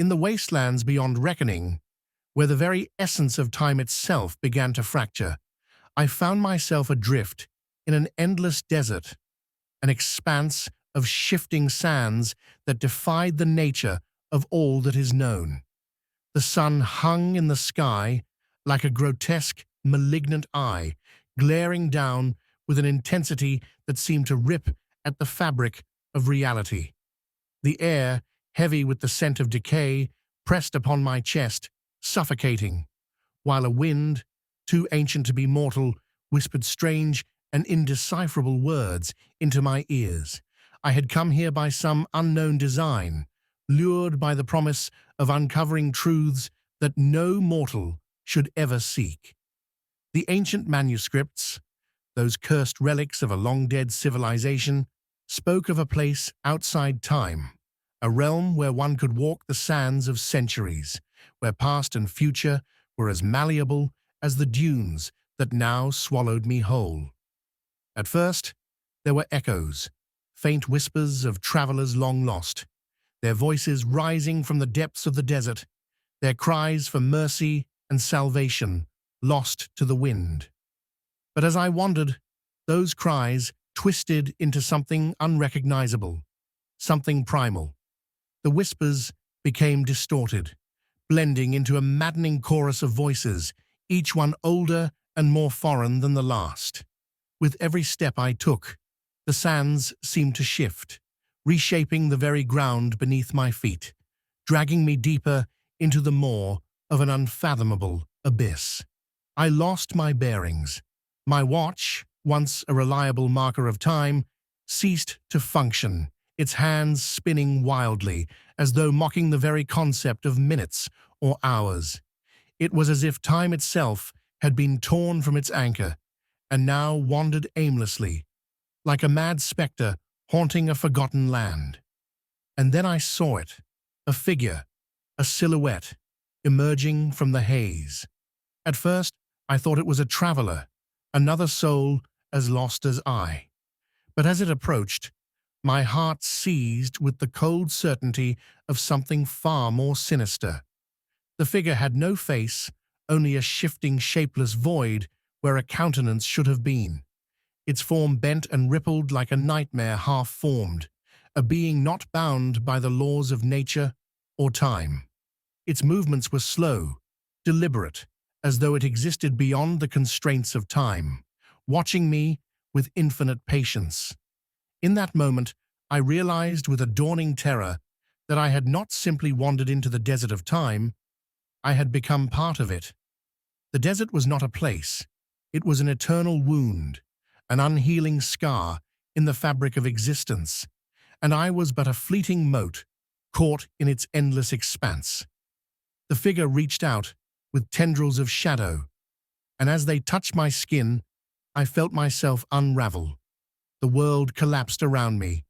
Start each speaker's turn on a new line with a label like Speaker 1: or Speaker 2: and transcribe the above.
Speaker 1: In the wastelands beyond reckoning, where the very essence of time itself began to fracture, I found myself adrift in an endless desert, an expanse of shifting sands that defied the nature of all that is known. The sun hung in the sky like a grotesque, malignant eye, glaring down with an intensity that seemed to rip at the fabric of reality. The air, heavy with the scent of decay, pressed upon my chest, suffocating, while a wind, too ancient to be mortal, whispered strange and indecipherable words into my ears. I had come here by some unknown design, lured by the promise of uncovering truths that no mortal should ever seek. The ancient manuscripts, those cursed relics of a long-dead civilization, spoke of a place outside time, a realm where one could walk the sands of centuries, where past and future were as malleable as the dunes that now swallowed me whole. At first, there were echoes, faint whispers of travelers long lost, their voices rising from the depths of the desert, their cries for mercy and salvation lost to the wind. But as I wandered, those cries twisted into something unrecognizable, something primal. The whispers became distorted, blending into a maddening chorus of voices, each one older and more foreign than the last. With every step I took, the sands seemed to shift, reshaping the very ground beneath my feet, dragging me deeper into the maw of an unfathomable abyss. I lost my bearings. My watch, once a reliable marker of time, ceased to function, its hands spinning wildly, as though mocking the very concept of minutes or hours. It was as if time itself had been torn from its anchor, and now wandered aimlessly, like a mad spectre haunting a forgotten land. And then I saw it, a figure, a silhouette, emerging from the haze. At first, I thought it was a traveler, another soul as lost as I. But as it approached, my heart seized with the cold certainty of something far more sinister. The figure had no face, only a shifting, shapeless void where a countenance should have been. Its form bent and rippled like a nightmare half-formed, a being not bound by the laws of nature or time. Its movements were slow, deliberate, as though it existed beyond the constraints of time, watching me with infinite patience. In that moment, I realized with a dawning terror that I had not simply wandered into the desert of time, I had become part of it. The desert was not a place, it was an eternal wound, an unhealing scar in the fabric of existence, and I was but a fleeting mote, caught in its endless expanse. The figure reached out with tendrils of shadow, and as they touched my skin, I felt myself unravel. The world collapsed around me,